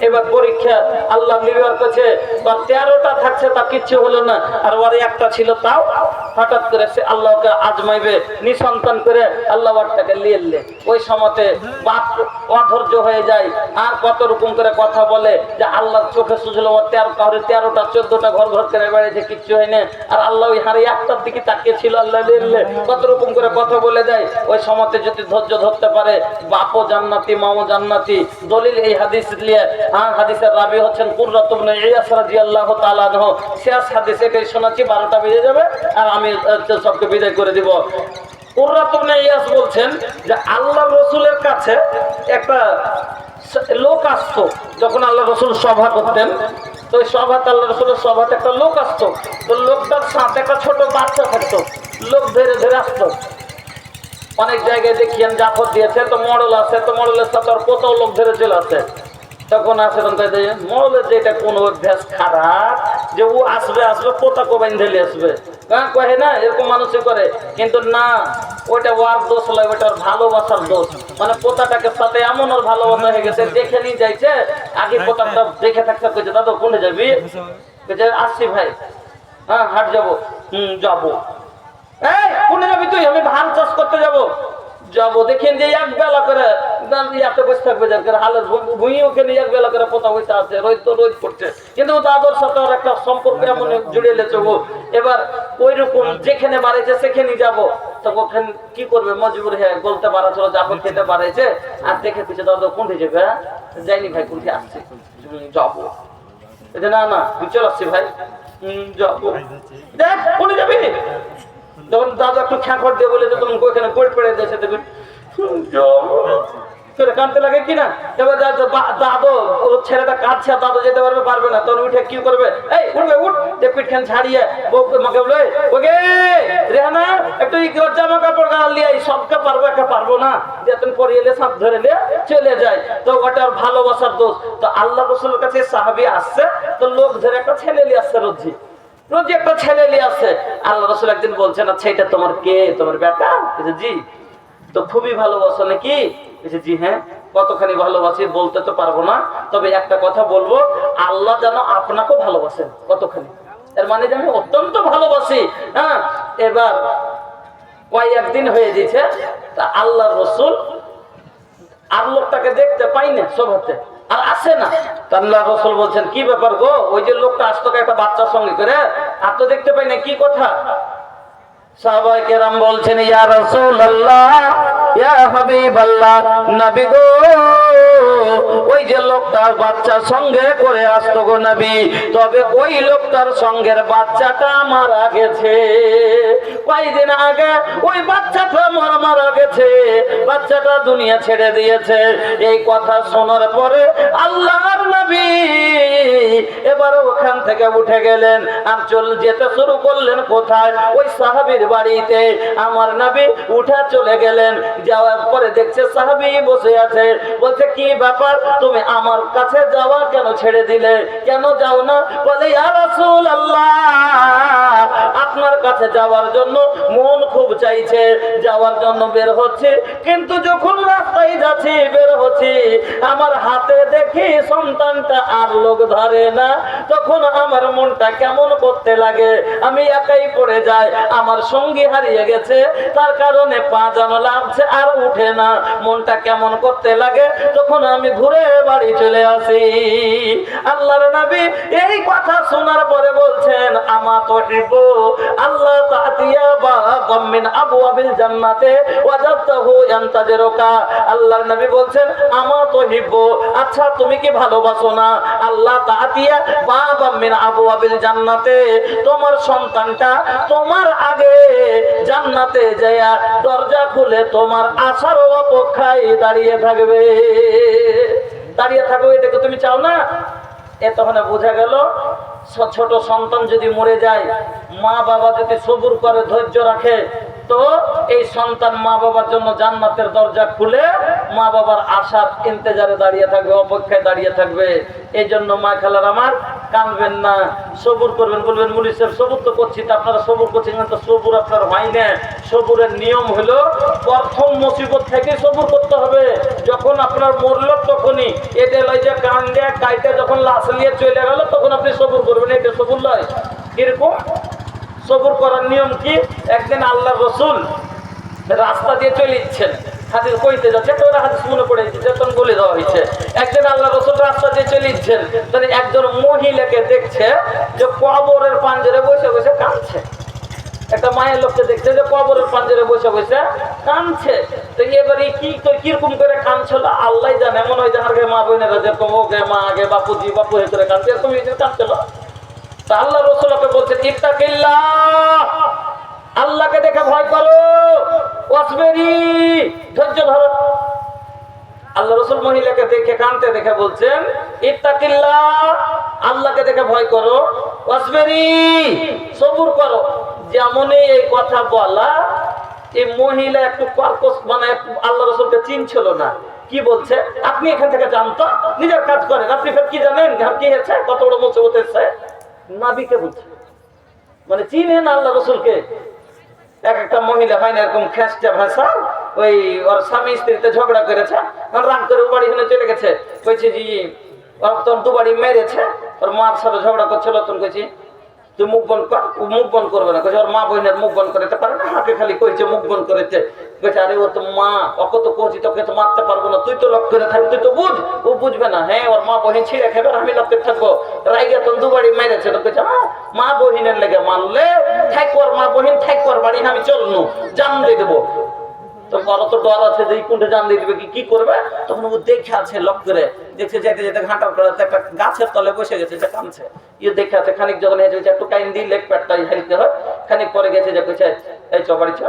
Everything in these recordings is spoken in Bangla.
এবার পরীক্ষা আল্লাহ নির্ভর করছে, বা 13টা থাকছে তা কিচ্ছু হলো না, আর ওর একটা ছিল তাও হঠাৎ করে সে আল্লাহকে আজমাইবে নিঃসন্তান করে আল্লাহ ওরটাকে লিয়ে ওই সময়তে বাপ অধৈর্য হয়ে যায়, আর কত রকম করে কথা বলে যে আল্লাহর চোখে সুঝলো ওর 13টা 14টা ঘর ঘর করে বেড়েছে, কিচ্ছু হয়নি, আর আল্লাহ ওই হারে একটার দিকে তাকিয়ে ছিল, আল্লাহ লিয়ে কত রকম করে কথা বলে যায়। ওই সময়তে যদি ধৈর্য ধরতে পারে বাপও জান্নাতি মাও জান্নাতি। দলিল এই হাদিস নিয়ে, হাদিসের রাবি হচ্ছেন কুররাত ইবনে ইয়াস রাদিয়াল্লাহু তাআলা আনহু। শেষ হাদিস এটাই শোনাচ্ছি, 12টা বেজে যাবে আর আমি সবকে বিদায় করে দিব। কুররাত ইবনে ইয়াস বলছেন যে আল্লাহ রাসূলের কাছে একটা লোক আসতো, যখন আল্লাহ রাসূল সভা করতেন, তো ওই সভাতে আল্লাহ রাসূলের সভাতে একটা লোক আসতো, তো লোকটার সাথে একটা ছোট বাচ্চা থাকতো, লোক ধরে ধরে আসতো। অনেক জায়গায় দেখিয়েন জাফর দিয়েছে, তো মডেল আছে, তো মডেলের সাথে আর কত লোক ধরে চলে আসে, তখন আসে মডেলের যে এটা কোন অভ্যাস খারাপ যে ও আসবে আসবে পোতা কোবাইন ঢেলে আসবে, হ্যাঁ কহে না এরকম মানুষই করে, কিন্তু না ওইটা ওয়ার দোষ নয়, ওইটা ওর ভালোবাসার দোষ। মানে পোতাটাকে সাথে এমন ওর ভালোবাসা হয়ে গেছে, দেখে নিয়ে যাইছে, আগে পোতাটা দেখে থাকতে কইছে দাদা কোনে যাবি, আসছি ভাই, হ্যাঁ হাট যাবো, যাবো, এই কোনে যাবি তুই, আমি ধান চাষ করতে যাবো, যাবো, দেখেন যে এক বেলা করে ইয়াতে বসে থাকবে, যার করে হালের ভুঁই ওখানে এক বেলা করে পোতা বসে আছে, রোজ তো রোজ পড়ছে, কিন্তু দাদর সাথে ওর একটা সম্পর্ক এমন জুড়ে লেছে ও। এবার ওই রকম যেখানে বাড়াইছে সেখানে যাবো, তো ওখানে কি করবে, মজবুর হয়ে বলতে পারা ছিল জাফর খেতে পারাইছে, আর দেখে পিছিয়ে দাদা কোনটি যাবে, হ্যাঁ যাইনি ভাই কোনটি আসছে, যাবো, না না আমি চলে আসছি ভাই, যাবো, দেখ কোনে যাবি, যখন দাদা একটু খ্যাঁকড় দিয়ে বলে তখন ওইখানে পড়ে পড়ে দিয়েছে, দেখবেন কানতে লাগে কিনা। এবার দাদু ছেলেটা কাঁদছে, দাদু যেতে পারবে না, তখন উঠে কি করবে, এই উঠবে উঠ, পিঠখান ছাড়িয়ে মাকে বলে ওকে রেহানা একটু জামা কাপড় লিয়ে সবকে পারবো একটা পারবো না, যেতেন পরে এলে সাপ ধরে নিয়ে চলে যায়, তো ওটার ভালোবাসার দোষ। তো আল্লাহ রাসূলের কাছে সাহাবী আসছে, তো লোক ধরে একটা ছেলে নিয়ে আসছে, রোজি একটা ছেলে নিয়ে আসছে। আল্লাহ রাসূল একদিন বলছেন, আচ্ছা এটা তোমার কে, তোমার বেটা? জি। তো খুবই ভালোবাসো নাকি? জি হ্যাঁ। কতখানি ভালোবাসি বলতে তো পারবো না, তবে একটা কথা বলবো, আল্লাহ যেন আপনাকেও ভালোবাসেন। কতখানি, এর মানে যে আমি অত্যন্ত ভালোবাসি। হ্যাঁ, এবার কয়েকদিন হয়ে গেছে, তা আল্লাহ রাসূল আর লোকটাকে দেখতে পাই না, সভাতে আর আসে না। আল্লাহ রাসূল বলছেন কি ব্যাপার গো, ওই যে লোকটা আসতো একটা বাচ্চার সঙ্গে করে, আর তো দেখতে পাই না, কি কথা? সাহাবায়ে কেরাম বলছেন ইয়া রাসূলুল্লাহ, ইয়া হাবিবাল্লাহ, নবী গো, ওই যে লোকটার বাচ্চা সঙ্গে করে আসতো গো নবী, তবে ওই লোকটার সঙ্গের বাচ্চাটা মারা গেছে। কয়েকদিন আগে ওই বাচ্চাটা মারা গেছে, বাচ্চাটা দুনিয়া ছেড়ে দিয়েছে। এই কথা শোনার পরে আল্লাহর নবী এবার ওখান থেকে উঠে গেলেন আর যেতে শুরু করলেন কোথায়? ওই সাহাবীর বাড়িতে। আমার নবী উঠে চলে গেলেন, যাওয়ার পরে দেখছে সাহাবী বসে আছে, বলছে কি ব্যাপার, তুমি আমার কাছে যাওয়া কেন ছেড়ে দিলে, কেন যাও না? বলে ইয়া রাসূলুল্লাহ, আপনার কাছে যাওয়ার জন্য মন খুব চাইছে, যাওয়ার জন্য বের হচ্ছে, কিন্তু যখন রাস্তায় যাচ্ছি বের হচ্ছি, আমার হাতে দেখি সন্তানটা আর লোক ধরে না, তখন আমার মনটা কেমন করতে লাগে, আমি একাই পড়ে যাই, আমার সঙ্গী হারিয়ে গেছে, তার কারণে পা যেন লাগছে আর উঠে না, মনটা কেমন করতে লাগে, তখন আমি ঘুরে বাড়ি চলে আসি। আল্লাহর নবী এই কথা শোনার পরে বলছেন আমা তুহিব্বু আল্লাহ তাতিয়া বাবাম মিন আবওয়াবিল জান্নাতে ওয়াজাদতাহু ইয়ানতাজিরুকা। আল্লাহর নবী বলছেন আমা তুহিব্বু, আচ্ছা তুমি কি ভালোবাসো না আল্লাহ তাতিয়া বাবাম মিন আবওয়াবিল জান্নাতে, তোমার সন্তানটা তোমার আগে জান্নাতে যায় দরজা খুলে তোমার আসার অপেক্ষায় দাঁড়িয়ে থাকবে, দাঁড়িয়ে থাকবে, এটাকে তুমি চাও না? এ তখন বোঝা গেল ছোট সন্তান যদি মরে যায়, মা বাবা যদি সবুর করে ধৈর্য রাখে, তো এই সন্তান মা বাবার জন্য জান্নাতের দরজা খুলে মা বাবার আশার ইন্তজারে দাঁড়িয়ে থাকবে, অপেক্ষায় দাঁড়িয়ে থাকবে। এই জন্য মা খালার আমার কাঁদবেন না, সবুর করবেন। বলবেন মুলি সাহেব সবুর তো করছি, তা আপনারা সবুর করছেন তো সবুর আপনার হয় না। সবুরের নিয়ম হলো প্রথম মুসিবত থেকে সবুর করতে হবে। যখন আপনার মরল তখনই এটা লয় যে কান্দে কাইতে যখন লাশ নিয়ে চলে গেল তখন আপনি সবুর করবেন, এটা সবুর লয়। কিরকম সবুর করার নিয়ম কি? একদিন আল্লাহ রসুল রাস্তা দিয়ে চলে যাচ্ছেন, হাদিস কইতে যাচ্ছে, তো হাদিস মনে পড়ে যাচ্ছে, তখন বলে দেওয়া হয়েছে। একদিন আল্লাহ রসুল রাস্তা দিয়ে চলে যাচ্ছেন, তাহলে একজন মহিলাকে দেখছে যে কবরের পাঞ্জরে বসে বসে কাঁদছে। একটা মায়ের লোককে দেখছে যে কবরের পাঞ্জরে বসে বসে কাঁদছে। তো এবারে কিরকম করে কাঁদছিল আল্লাহ জানে। মনে হয় যাহার মা বোনেরা যেরকম ওকে মা আগে বাপুজি বাপু হয়ে করে কাঁদছে, এরকম কাঁদছিল। তা আল্লাহ রসুলকে বলছেন ইত্তাকিল্লাহ, আল্লাহকে দেখে ভয় করো, ওয়াসবিরি, ধৈর্য ধরো। আল্লাহ রসুল মহিলাকে দেখে কাঁদতে দেখে বলছেন ইত্তাকিল্লাহ, আল্লাহকে দেখে ভয় করো, ওয়াসবিরি, সবুর করো। যেমনই এই কথা বলা, এই মহিলা একটু কর্কশ, মানে আল্লাহ রসুলকে চিনছিল না। কি বলছে? আপনি এখান থেকে জানতো, নিজের কাজ করেন, আপনি ফের কি জানেন কি হয়েছে, কত বড় মুসিবত এসেছে। নাবিকে বলছে, মানে চিনেন আল্লাহ রসুলকে। এক একটা মহিলা হয় না এরকম খেসটা ভাষা, ওই ওর স্বামী স্ত্রীতে ঝগড়া করেছে, রাগ করে বাড়ি এখানে চলে গেছে। কইছে জি ওর তখন দুবারই মেরেছে, ওর মার সাথে ঝগড়া করছিল। তখন কইছি তুই মুখ বন্ধ কর। ও মুখ বন্ধ করবে না, কইছে ওর মা বোনের মুখ বন্ধ করতে পারে না, হাতে খালি কইছে মুখ বন্ধ করেছে। কইছে আরে ও তো মা, ওকে তো কইছি তোকে তো মারতে পারবো না, তুই তো লক করে থাক, তুই তো বুঝ। ও বুঝবে না, হ্যাঁ ওর মা বহিন ছিঁড়ে খাবে, আমি লক্ষ্যে থাকবো। রাইগে তখন দুবারই মেরেছে। তো কইছে মা বহিনের লেগে মারলে থাক, ওর মা বহিন থাক, ওর বাড়ি আমি চলনু, জান দিয়ে দেবো। তো বড় তো ডর আছে যে কোনটা জান দিয়ে দিবে, কি করবে। তখন ও দেখে আছে, লক করে দেখছে, যেতে যেতে ঘাটার করে একটা গাছের তলে বসে গেছে, যে কাঁদছে। ইয়ে দেখে আছে, খানিক যখন হয়েছে একটু কাইন দিই, লেগ প্যাটটা হারিতে হয়। খানিক পরে গেছে, যে কইছে এই চ বাড়ি চ,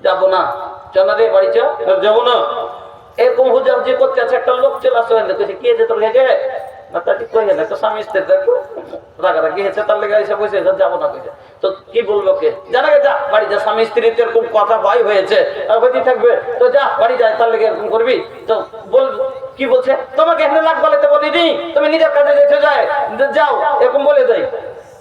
যাবো না, চল না রে বাড়ি চ, যাবো না। এরকম হুজাহুজি করতে আছে। একটা লোক চলে আসছে, কইছে কি হয়েছে তোর লেগে না, তা ঠিক কই না, তো স্বামী স্ত্রী দেখো রাগারাগি হয়েছে, তার লেগে এসে বসে যাবো না। কইছে তো কি বলবো, কে জানা গে, যা বাড়ি যা, স্বামী স্ত্রীতে এরকম কথা ভয় হয়েছে আর হইতে থাকবে, তো যা বাড়ি যায়, তার লেগে এরকম করবি। তো বল কি বলছে, তোমাকে এখানে লাগ বলাতে বলিনি, তুমি নিজের কাজে যেতে যায় যাও, এরকম বলে দেয়,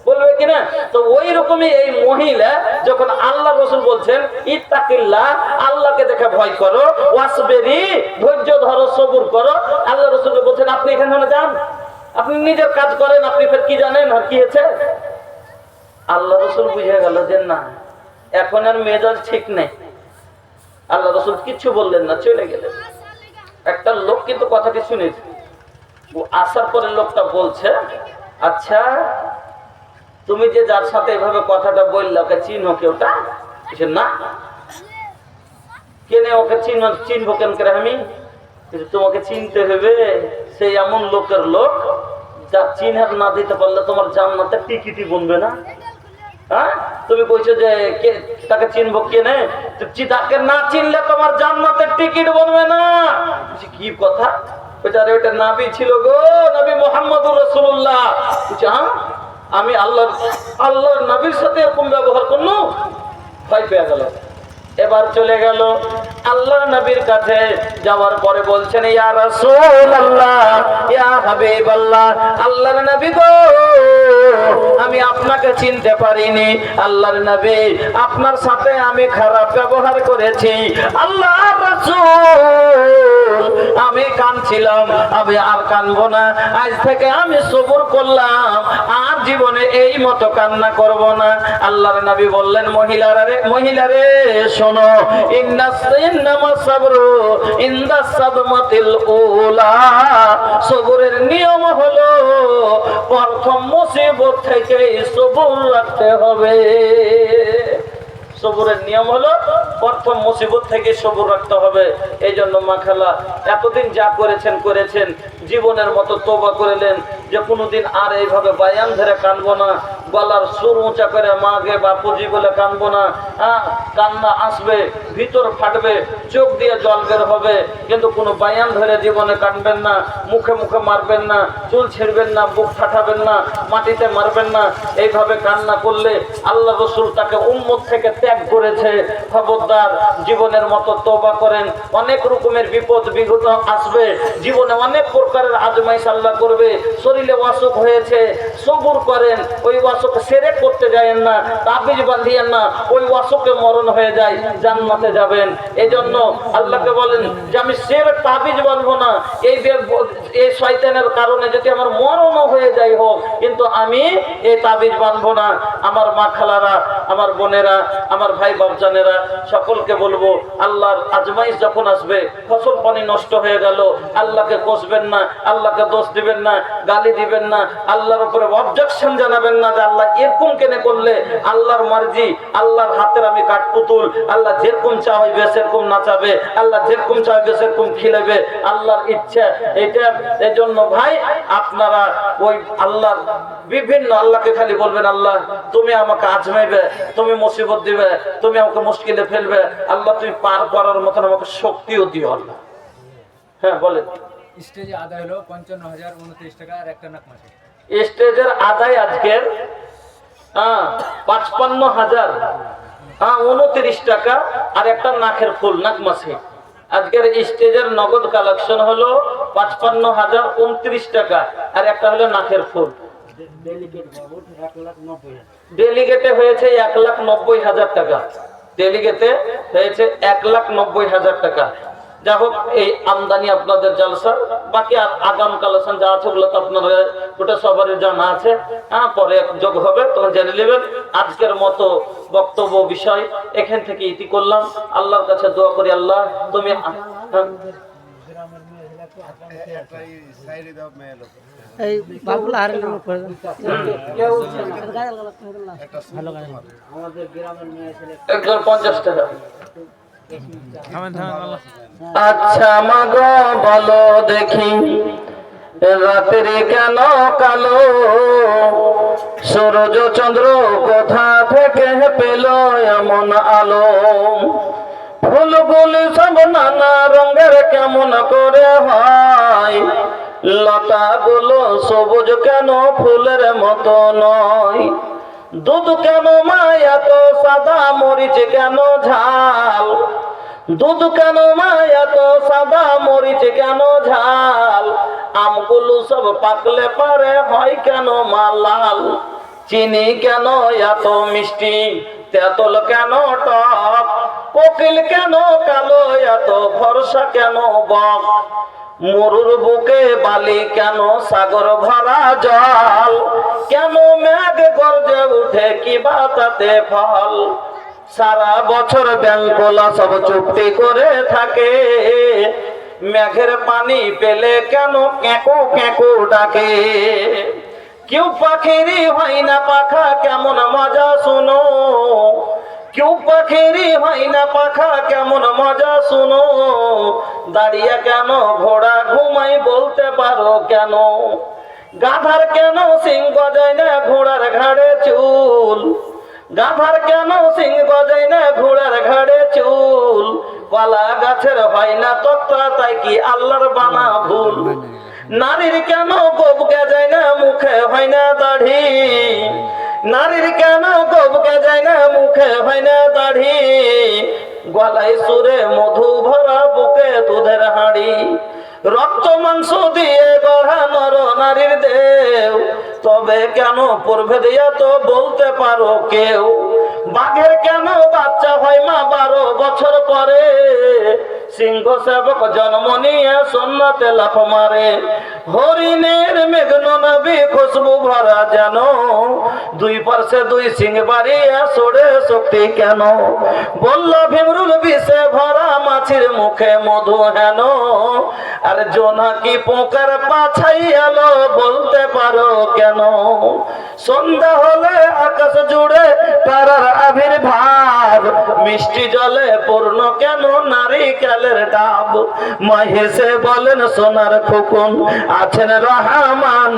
বলবে কিনা। তো ওই রকমই এই মহিলা যখন আল্লাহ রসুল বলছেন ইত্তাকিল্লাহ, আল্লাহকে দেখে ভয় করো, ওয়াসবিরি, ধৈর্য ধরো, সবুর করো। আল্লাহ রসুল বলছেন আপনি এখানে যান, আপনি নিজের কাজ করেন, আপনি ফের কি জানেন আর কি হয়েছে। আল্লাহ রসুল বুঝে গেল যে না, এখন আর মেজাজ ঠিক নেই। আল্লাহ রসুল কিচ্ছু বললেন না, চলে গেলেন। একটা লোক কিন্তু কথাটি শুনেছে, ও আসার পরে লোকটা বলছে আচ্ছা তুমি যে যার সাথে এভাবে কথাটা বললে ওকে চিনো কেউটা? না। কেন ওকে চিনবো কেন করে আমি? তোমাকে চিনতে হবে, সেই এমন লোকের লোক যা চিনহার না দিতে পারলে তোমার জান্নাতে টিকিটই বনবে না। হ্যাঁ, তুমি কইছো যে তাকে চিনবো কেনে, তাকে না চিনলে তোমার জান্নাতের টিকিট বনবে না। কি কথা? ওইটা নবী ছিল গো, নবী মুহাম্মদুর রাসূলুল্লাহ। আমি আল্লাহর নবীর সাথে এরকম ব্যবহার করলো, ভয় পেয়ে গেল। এবার চলে গেল আল্লাহর নবীর কাছে। যাওয়ার পরে বলছেন ইয়া রাসূলুল্লাহ, ইয়া হাবিবাল্লাহ, আল্লাহর নবী গো আমি আপনাকে চিনতে পারিনি। আল্লাহর নবী আপনার সাথে আমি খারাপ ব্যবহার করেছি। আল্লাহর রাসূল আমি কাঁদছিলাম, আমি আর কাঁদবো না, আজ থেকে আমি সবুর করলাম, আর জীবনে এই মতো কান্না করব না। আল্লাহর নবী বললেন মহিলারে শোনো, সবুরের নিয়ম হলো প্রথম মুসিবত থেকে সবুর রাখতে হবে। সবুরের নিয়ম হলো প্রথম মুসিবত থেকে সবুর রাখতে হবে। এই জন্য মা খালা এতদিন যা করেছেন, জীবনের মতো তওবা করলেন যে কোনোদিন আর এইভাবে বায়ান ধরে কানবো না, গলার সুর উঁচা করে মাকে বাপুজি বলে কানবো না। কান্না আসবে, ভিতর ফাটবে, চোখ দিয়ে জল বের হবে, কিন্তু কোনো বায়ান ধরে জীবনে কানবেন না, মুখে মুখে মারবেন না, চুল ছিঁড়বেন না, বুক ফাটাবেন না, মাটিতে মারবেন না। এইভাবে কান্না করলে আল্লাহ রসুল তাকে উম্মত থেকে ত্যাগ করেছে। খবরদার জীবনের মতো তওবা করেন। অনেক রকমের বিপদ বিঘ্ন আসবে, জীবনে অনেক প্রকার প্রকারের আজমাইশ আল্লাহ করবে। শরীরে অসুখ হয়েছে, সবুর করেন, ওই অসুখ সেরে করতে যায়েন না, তাবিজ বাঁধিয়েন না, ওই অসুখে মরণ হয়ে যায়, জান্নাতে যাবেন। এই জন্য আল্লাহকে বলেন যে আমি সেরে তাবিজ বাঁধবো না, এই শয়তানের কারণে যদি আমার মরণও হয়ে যায় হোক, কিন্তু আমি এই তাবিজ বাঁধবো না। আমার মা খালারা, আমার বোনেরা, আমার ভাই বাপজানেরা, সকলকে বলবো আল্লাহর আজমাইশ যখন আসবে, ফসল পানি নষ্ট হয়ে গেল, আল্লাহকে কষবেন না, আল্লাহকে দোষ দিবেন না, গালি দিবেন না, আল্লাহর উপরে অবজেকশন জানাবেন না যে আল্লাহ এরকম কেন করলে। আল্লাহর মার্জি, আল্লাহর হাতের আমি কাঠপুতুল, আল্লাহ যেরকম চাইবে সেরকম নাচাবে, আল্লাহ যেরকম চাইবে সেরকম খিলাবে, আল্লাহর ইচ্ছা এটা। এই জন্য ভাই আপনারা ওই আল্লাহর বিভিন্ন আল্লাহকে খালি বলবেন আল্লাহ তুমি আমাকে আজমাইবে, তুমি মুসিবত দিবে, তুমি আমাকে মুশকিলে ফেলবে, আল্লাহ তুমি পার করার মতন আমাকে শক্তিও দিও আল্লাহ। হ্যাঁ বলেন। স্টেজে আদায় হলো 55,029 টাকা আর একটা নাক মাসে। স্টেজের আদায় আজকের 55,029 টাকা আর একটা নাকের ফুল, নাক মাসে। আজকের স্টেজের নগদ কালেকশন হলো 55,029 টাকা আর একটা হলো নাকের ফুল। ডেলিগেটে হয়েছে 1,90,000 টাকা, ডেলিগেটে হয়েছে 1,90,000 টাকা। যা হোক এই আমদানি আপনাদের জলসা, বাকি আর আগাম কালেকশন যা আছে ওগুলো তো আপনারা ওটা সবারই জানা আছে। পরে যোগ হবে, তখন জেনে নেবেন। আজকের মতো বক্তব্য বিষয় এখান থেকে ইতি করলাম। আল্লাহর কাছে দোয়া করি আল্লাহ তুমি এই বাবুল আর করে আমাদের গ্রামের মেয়ে ছেলে 150 টাকা। আচ্ছা মাগো বলো দেখি রাতের কেন কালো, সূরজ চন্দ্র কোথা থেকে পেল এমন আলো, ফুলগুলি সব নানা রঙের কেমন করে হয়, লতাগুলো সবুজ কেন ফুলের মতো নয়, দুধ কেন মা এত সাদা, মরিচ কেন ঝাল, দুধ কেন মা এত সাদা, মরিচ কেন ঝাল, আমগুলো সব পাকলে পারে হয় কেন মা লাল, চিনি কেন এত মিষ্টি, তেঁতুল কেন টক, কোকিল কেন কালো, এত ভরসা কেন বক, মরুর বুকে বালি কেন, সাগর ভরা জল, কেন মেঘ গর্জে উঠে কি বা তাতে ফল, সারা বছর ব্যাঙ্কলা সব চুক্তি করে থাকে, মেঘের পানি পেলে কেন ক্যাঁকো ক্যাঁকো ডাকে, কেউ পাখিরই হয় না পাখা কেমন মজা শুনো, কেউ পাখিরই হয় না পাখা কেমন মজা শুনো, দাঁড়িয়ে কেন ঘোড়া ঘুমাই বলতে পারো কেন, গাধার কেন সিং গজায় না ঘোড়ার ঘাড়ে চুল, গাধার কেন সিং গজায় না ঘোড়ার ঘাড়ে চুল, কলা গাছের হয় না তক্তা তাই কি আল্লাহর বানা ভুল, নারীর কেন গোপ গজায় না মুখে হয় না দাড়ি, নারীর কেন গোপ গজায় না মুখে হয় না দাড়ি, গলায় সুরে মধু ভরা বুকে দুধের হাঁড়ি, রক্ত মাংস দিয়ে গড়া নর নারীর দেহ, তবে কেন পূর্বে দিয়া তো বলতে পারো কেউ, বাঘের কেন বাচ্চা হয় মা 12 বছর পরে, সিংহ সেবক জন্ম নিয়ে সন্ন্যতে লাফ মারে, হরিণের মেঘন নবী খুশবু ভরা যেন, 2 পার্শ্বে 2 সিং বাড়িয়া সরে শক্তি কেন, বলল ভীমরুল বিষে ভরা মাছির মুখে মধু হেন, আর জোনাকি পোকার পাছাই এলো বলতে পারো কেন, সন্ধ্যা হলে আকাশ জুড়ে তারার আবির্ভাব, মিষ্টি জলে পূর্ণ কেন নারিকেলের ডাব, মহেশে বলেন সোনার খোকন আছেন রহমান,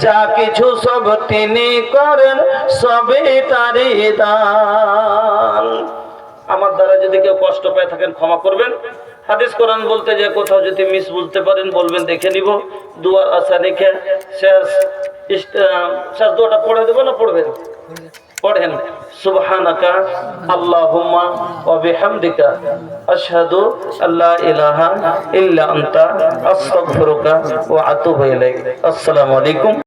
যা কিছু সব তিনি করেন সবই তারই দান। আমার দ্বারা যদি কেউ কষ্ট পেয়ে থাকেন ক্ষমা করবেন। হাদিস কোরআন বলতে যে কোথাও যদি মিস বলতে পারেন বলবেন, দেখে নিব। দুয়ার আশা রেখে শেষ দোয়াটা পড়ে দেবো না পড়বেন? পড়েন সুবহানাকা আল্লাহুম্মা ওয়া বিহামদিকা আশহাদু আল্লা ইলাহা ইল্লা আনতা আস্তাগফিরুকা ওয়া আতুবু ইলাইক। আসসালামু আলাইকুম।